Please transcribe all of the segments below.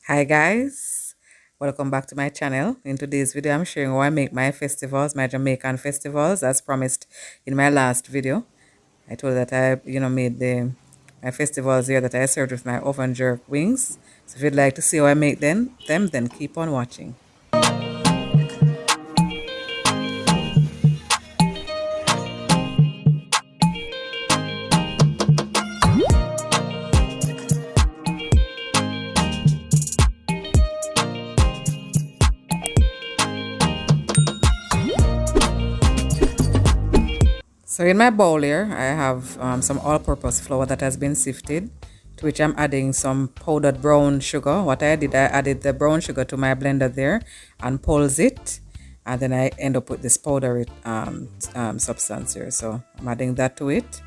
Hi guys, welcome back to my channel. In today's video I'm sharing how I make my festivals, my Jamaican festivals, as promised in my last video. I told that I made my festivals here that I served with my oven jerk wings. So if you'd like to see how I make them then keep on watching. So in my bowl here, I have some all-purpose flour that has been sifted, to which I'm adding some powdered brown sugar. What I did, I added the brown sugar to my blender there and pulse it, and then I end up with this powdery substance here. So I'm adding that to it.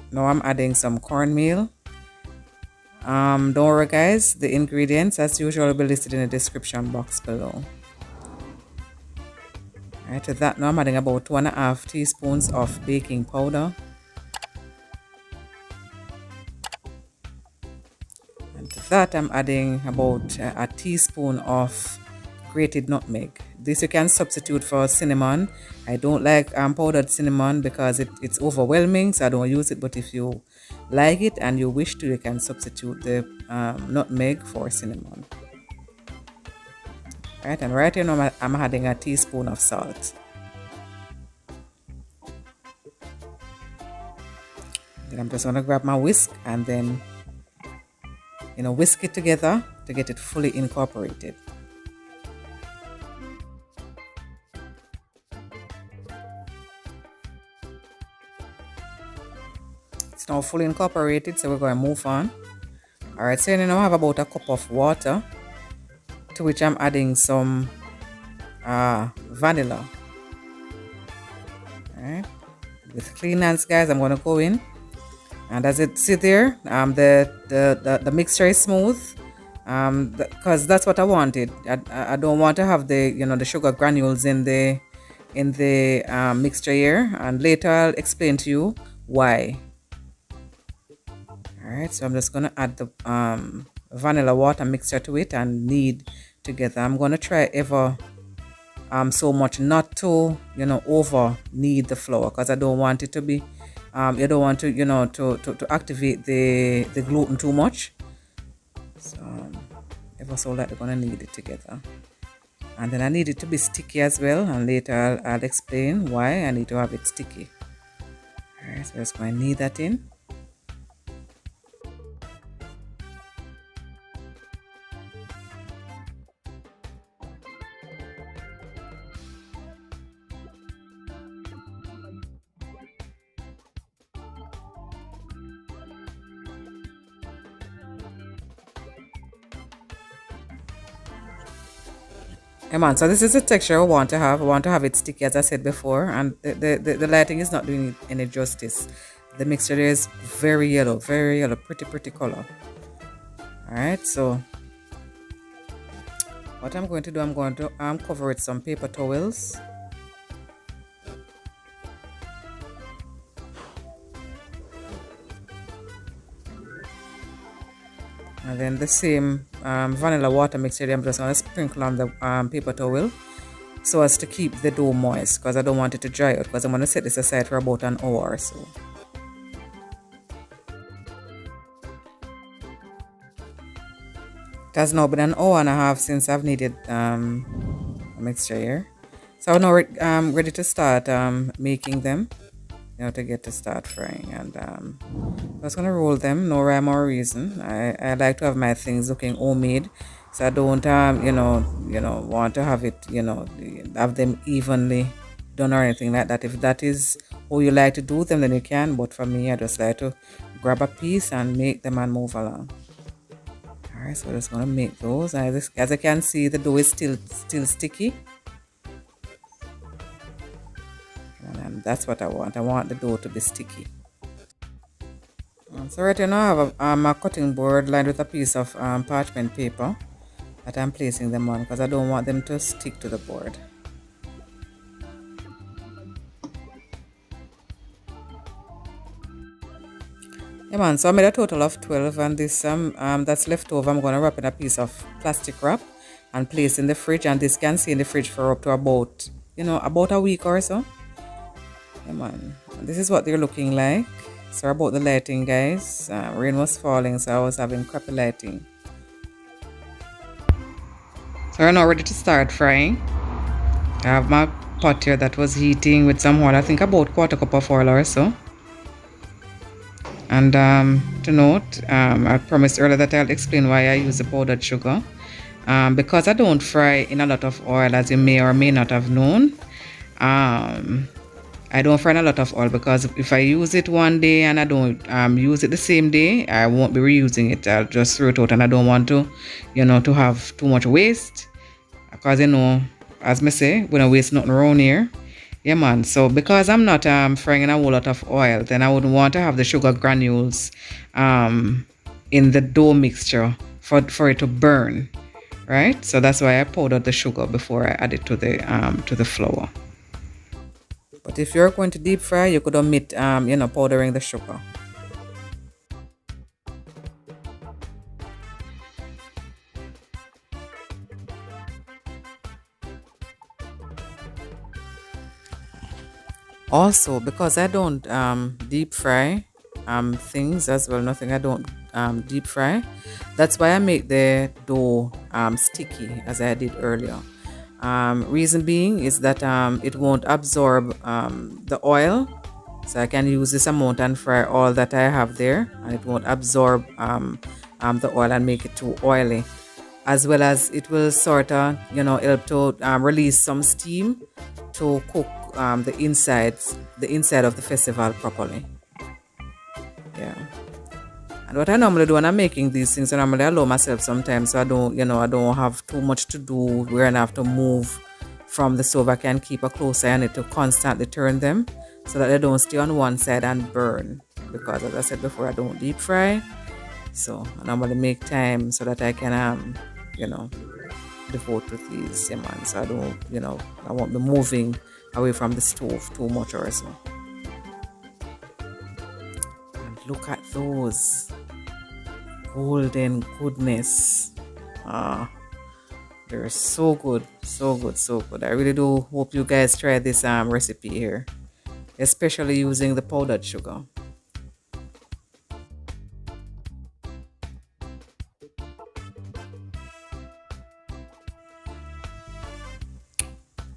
Now I'm adding some cornmeal. Don't worry guys, the ingredients as usual will be listed in the description box below. Alright, to that now I'm adding about 2.5 teaspoons of baking powder. And to that I'm adding about a teaspoon of grated nutmeg. This you can substitute for cinnamon. I don't like powdered cinnamon because it's overwhelming, so I don't use it. But if you like it and you wish to, you can substitute the nutmeg for cinnamon. Right, and right here now I'm adding a teaspoon of salt. Then I'm just going to grab my whisk and then whisk it together to get it fully incorporated. It's now fully incorporated, so we're going to move on. Alright, so now I have about a cup of water, to which I'm adding some vanilla. Alright, with clean hands guys, I'm going to go in, and as it see there, the mixture is smooth, because that's what I wanted. I don't want to have the the sugar granules in the mixture here, and later I'll explain to you why. Alright, so I'm just going to add the vanilla water mixture to it and knead together. I'm going to try ever so much not to over knead the flour, because I don't want it to be you don't want to to activate the gluten too much. So ever so lightly going to knead it together, and then I need it to be sticky as well, and later I'll explain why I need to have it sticky. Alright, so just going to knead that in. Yeah, man, so this is the texture I want to have. I want to have it sticky, as I said before, and the lighting is not doing it any justice. The mixture there is very yellow, pretty color. Alright, so what I'm going to do, I'm going to cover it some paper towels. And then the same vanilla water mixture, I'm just going to sprinkle on the paper towel so as to keep the dough moist, because I don't want it to dry out, because I'm going to set this aside for about an hour or so. It has now been an hour and a half since I've kneaded a mixture here. So I'm now ready to start making them, to get to start frying. And I'm just going to roll them, no rhyme or reason. I like to have my things looking homemade, so I don't want to have it have them evenly done or anything like that. If that is how you like to do them, then you can, but for me I just like to grab a piece and make them and move along. Alright, so I'm just going to make those. As you can see, the dough is still sticky. And that's what I want. I want the dough to be sticky. So right here now I have a cutting board lined with a piece of parchment paper that I'm placing them on, because I don't want them to stick to the board. Yeah, Yeah, man. So I made a total of 12, and this that's left over, I'm gonna wrap in a piece of plastic wrap and place in the fridge. And this can stay in the fridge for up to about, about a week or so. Yeah, man. And this is what they're looking like. Sorry about the lighting, guys. Rain was falling, so I was having crappy lighting. So we're now ready to start frying. I have my pot here that was heating with some oil. I think about quarter cup of oil or so. And to note, I promised earlier that I'll explain why I use the powdered sugar. Because I don't fry in a lot of oil, as you may or may not have known. I don't fry in a lot of oil because if I use it one day and I don't use it the same day, I won't be reusing it. I'll just throw it out, and I don't want to, to have too much waste. Because, as me say, we don't waste nothing around here. Yeah, man. So because I'm not frying in a whole lot of oil, then I wouldn't want to have the sugar granules in the dough mixture for it to burn, right? So that's why I powdered the sugar before I add it to the flour. But if you're going to deep fry, you could omit powdering the sugar. Also, because I don't deep fry things as well, nothing I don't deep fry, that's why I make the dough sticky as I did earlier. Reason being is that it won't absorb the oil, so I can use this amount and fry all that I have there, and it won't absorb the oil and make it too oily, as well as it will sort of help to release some steam to cook the inside of the festival properly. Yeah. And what I normally do when I'm making these things, I normally allow myself sometimes, so I don't have too much to do where I have to move from the stove. I can keep a close eye on it to constantly turn them so that they don't stay on one side and burn, because as I said before, I don't deep fry. So I normally make time so that I can devote with these, yeah, man. So I don't, I won't be moving away from the stove too much or so. And look at those golden goodness. They're so good, so good, so good. I really do hope you guys try this recipe here, especially using the powdered sugar.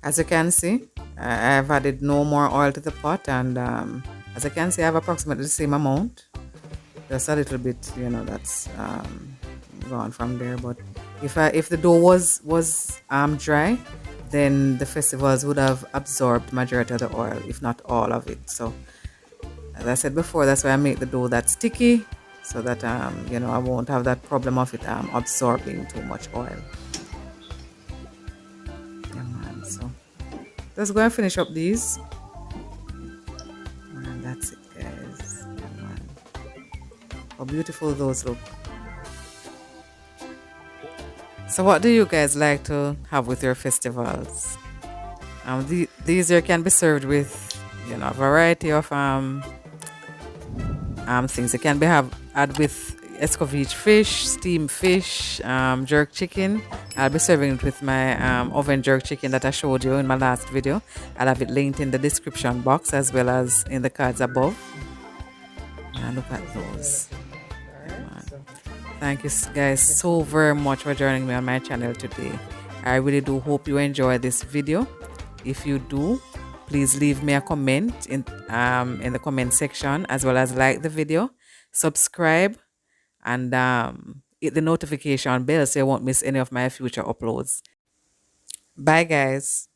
As you can see, I've added no more oil to the pot, and as you can see, I have approximately the same amount, just a little bit, that's gone from there. But if the dough was dry, then the festivals would have absorbed majority of the oil, if not all of it. So as I said before, that's why I make the dough that sticky, so that I won't have that problem of it absorbing too much oil. Let's go and finish up these. And that's it, guys. How beautiful those look. So what do you guys like to have with your festivals? These here can be served with a variety of things. They can be add with escovitch fish, steamed fish, jerk chicken. I'll be serving it with my oven jerk chicken that I showed you in my last video. I'll have it linked in the description box as well as in the cards above. And look at those. Thank you guys so very much for joining me on my channel today. I really do hope you enjoy this video. If you do, please leave me a comment in the comment section, as well as like the video, subscribe, and hit the notification bell so you won't miss any of my future uploads. Bye, guys.